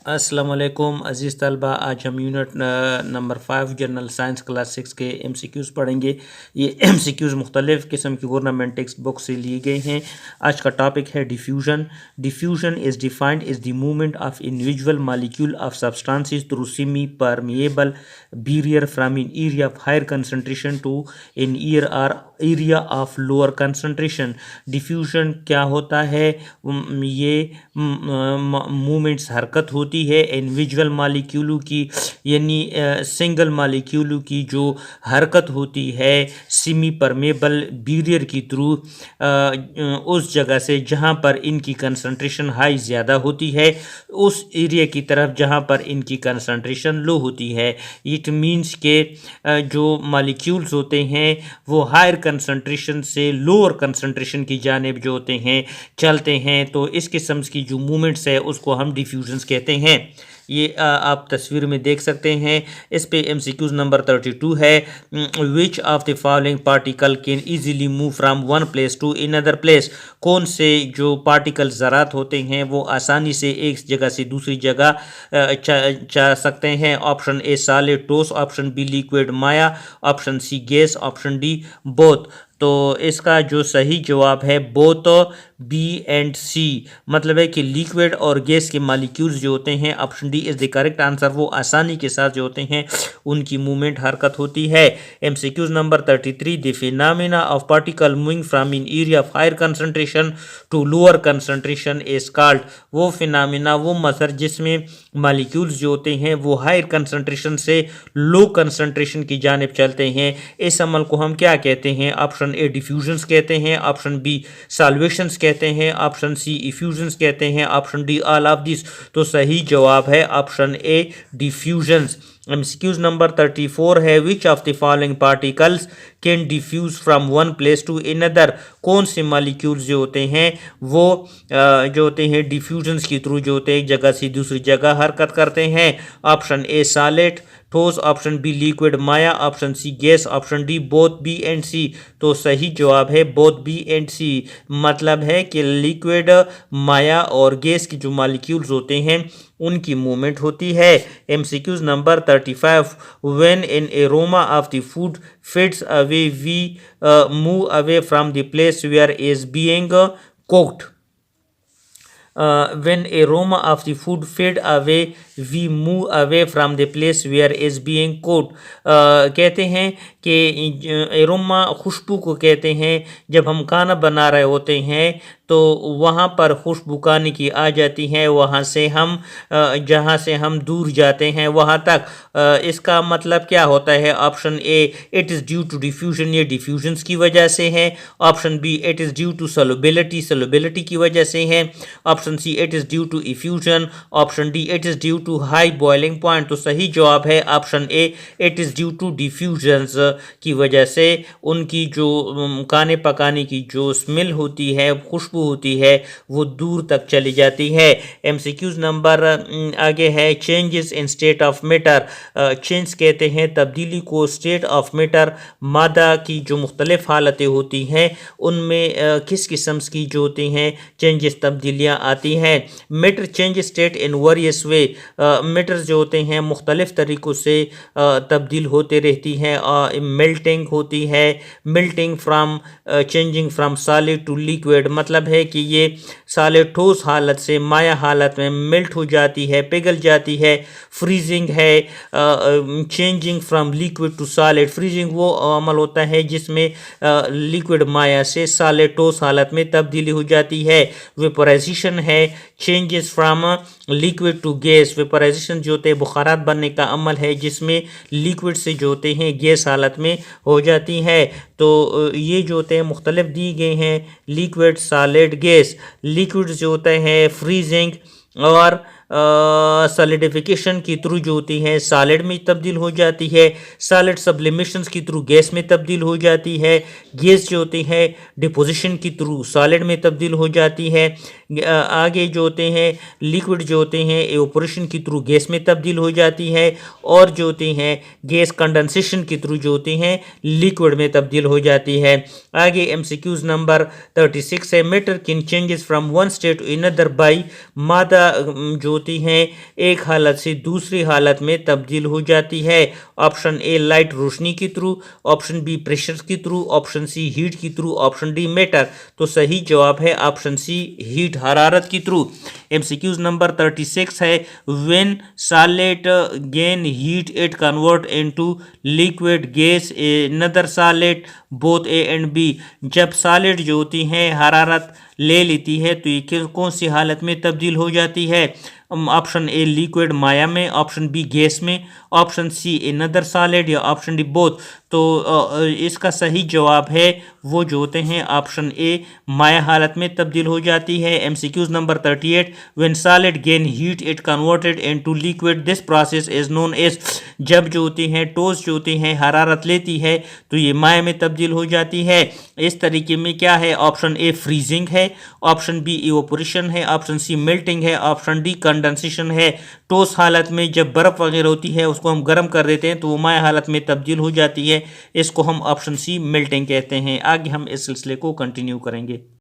अस्सलाम वालेकुम अज़ीज़ तलबा। आज हम unit number 5 general science class 6 के MCQs पढ़ेंगे। ये MCQs मुख्तलिफ़ किस्म की गवर्नमेंट टेक्स्ट बुक से लिए गए हैं। आज का टॉपिक है diffusion. Diffusion is defined is the movement of individual molecule of substances through semi permeable barrier from an area of higher concentration to an area of lower concentration. Diffusion क्या होता है? ये मूवमेंट्स हरकत होती है individual मालिक्यूलों की, यानी single मालिक्यूलों की जो हरकत होती है सेमी परमेबल बैरियर की थ्रू उस जगह से जहाँ पर इनकी कंसंट्रेशन हाई ज़्यादा होती है उस एरिया की तरफ जहाँ पर इनकी कंसंट्रेशन लो होती है। इट मीन्स के जो मालिक्यूल्स होते हैं वो हायर कंसंट्रेशन से लोअर कंसंट्रेशन की जानिब जो होते हैं चलते हैं, तो इस किस्म की जो मूवमेंट्स है उसको हम डिफ्यूजन्स कहते हैं। ये आप तस्वीर में देख सकते हैं। इस पे MCQs नंबर 32 है। Which of the following particle can easily move from one place to another place. कौन से जो पार्टिकल ज़रात होते हैं वो आसानी से एक जगह से दूसरी जगह जा सकते हैं। ऑप्शन ए सॉलिड ठोस, ऑप्शन बी लिक्विड माया, option C gas, option D both. तो इसका जो सही जवाब है बोथ, बी एंड सी, मतलब है कि लिक्विड और गैस के मालिक्यूल्स जो होते हैं, option D is the correct answer, वो आसानी के साथ जो होते हैं उनकी मूवमेंट हरकत होती है। MCQs number 33 the phenomena of particle moving from an area of higher concentration to lower concentration is called. वो फिनोमेना, वो मसर जिसमें मालिक्यूल्स जो होते हैं वो हायर कंसंट्रेशन से लो कंसंट्रेशन की जानिब चलते हैं, इस अमल को हम क्या कहते हैं? ऑप्शन ए डिफ्यूजन्स कहते हैं, ऑप्शन बी सॉल्वेशंस कहते हैं, ऑप्शन सी इफ्यूजन्स कहते हैं, option D all of this. तो सही जवाब है option A diffusions. MCQs number 34 है। Which of the following particles can diffuse from one place to another. कौन से मालिक्यूल्स जो होते हैं वो जो होते हैं डिफ्यूजन्स के थ्रू जो होते हैं एक जगह से दूसरी जगह हरकत करते हैं। ऑप्शन ए सॉलिड ठोस, ऑप्शन बी लिक्विड माया, option C gas, option D both B and C. तो सही जवाब है बोथ बी एंड सी, मतलब है कि लिक्विड माया और गैस की जो मालिक्यूल्स होते हैं उनकी मूवमेंट होती है। MCQs number 35 when an aroma of the food fades away we move away from the place where is being cooked. When aroma of the food fade away we move away from the place where is being cooked. कहते हैं कि aroma खुशबू को कहते हैं। जब हम खाना बना रहे होते हैं तो वहाँ पर खुशबू खाने की आ जाती है, वहाँ से हम जहाँ से हम दूर जाते हैं वहाँ तक। इसका मतलब क्या होता है? Option A it is due to diffusion, ये डिफ्यूजन्स की वजह से है। Option B it is due to solubility, solubility की वजह से है। Option C it is due to effusion, option D it is due to high boiling point. तो सही जवाब है option A it is due to diffusions की वजह से उनकी जो खाने पकाने की जो स्मेल होती है, खुशबू होती है, वो दूर तक चली जाती है। MCQs नंबर आगे है। Changes in state of matter. Change कहते हैं तब्दीली को, स्टेट ऑफ मैटर मादा की जो मुख्तलिफ हालतें होती हैं उनमें किस किस्म की जो होती हैं चेंजेस तब्दीलियाँ आती हैं। Matter change state in various way. Matter जो होते हैं मुख्तलिफ तरीक़ों से तब्दील होते रहती हैं। मेल्टिंग होती है, melting from changing from solid to liquid, मतलब है कि ये सॉलिड ठोस हालत से माया हालत में मेल्ट हो जाती है, पिघल जाती है। फ्रीजिंग है, changing from liquid to solid. Freezing वो अमल होता है जिसमें लिक्विड माया से सॉलिड ठोस हालत में तब्दीली हो जाती है। वेपोराइजेशन है, changes from liquid to gas. Vaporisation जो होते हैं बुखारात बनने का अमल है जिसमें लिक्विड से जो होते हैं गैस हालत में हो जाती है। तो ये जो होते हैं मुख्तलिफ दी गए हैं, लिक्विड सॉलिड गैस। लिक्विड जो होता है फ्रीजिंग और सॉलिडिफिकेशन के थ्रू जो होती है सॉलिड में तब्दील हो जाती है। सॉलिड सब्लिमेशन के थ्रू गैस में तब्दील हो जाती है। गैस जो होती है डिपोजिशन के थ्रू सॉलिड में तब्दील हो जाती है। आगे जो होते हैं लिक्विड जो होते हैं एवापोरेशन के थ्रू गैस में तब्दील हो जाती है, और जो होती हैं गैस कंडेंसेशन के थ्रू जो होती हैं लिक्विड में तब्दील हो जाती है। आगे MCQs नंबर 36 है। Matter can changes from one state to another by मादा जो होती हैं एक हालत से दूसरी हालत में तब्दील हो जाती है। ऑप्शन ए लाइट रोशनी के थ्रू, ऑप्शन बी प्रेशर के थ्रू, ऑप्शन सी हीट के थ्रू, ऑप्शन डी मैटर। तो सही जवाब है ऑप्शन सी हीट, हरारत के थ्रू। एमसीक्यूज नंबर 36 है when solid gain heat it convert into liquid gas another solid both A and B. जब सॉलिड जो होती हैं हरारत ले लेती है तो ये कौन सी हालत में तब्दील हो जाती है? ऑप्शन ए लिक्विड माया में, ऑप्शन बी गैस में, ऑप्शन सी अनदर सॉलिड या ऑप्शन डी बोथ। तो इसका सही जवाब है वो जो होते हैं ऑप्शन ए माया हालत में तब्दील हो जाती है। MCQs number 38 when solid gain heat it converted into liquid this process is known as. जब जो होती हैं टोस्ट जो होती हैं हरारत लेती है तो ये माया में तब्दील हो जाती है। इस तरीके में क्या है? ऑप्शन ए फ्रीजिंग है, ऑप्शन बी इवोपोरेशन है, ऑप्शन सी मेल्टिंग है, ऑप्शन डी कंडेंसेशन है। ठोस हालत में जब बर्फ वगैरह होती है उसको हम गर्म कर देते हैं तो वो माया हालत में तब्दील हो जाती है। इसको हम ऑप्शन सी मेल्टिंग कहते हैं। आगे हम इस सिलसिले को कंटिन्यू करेंगे।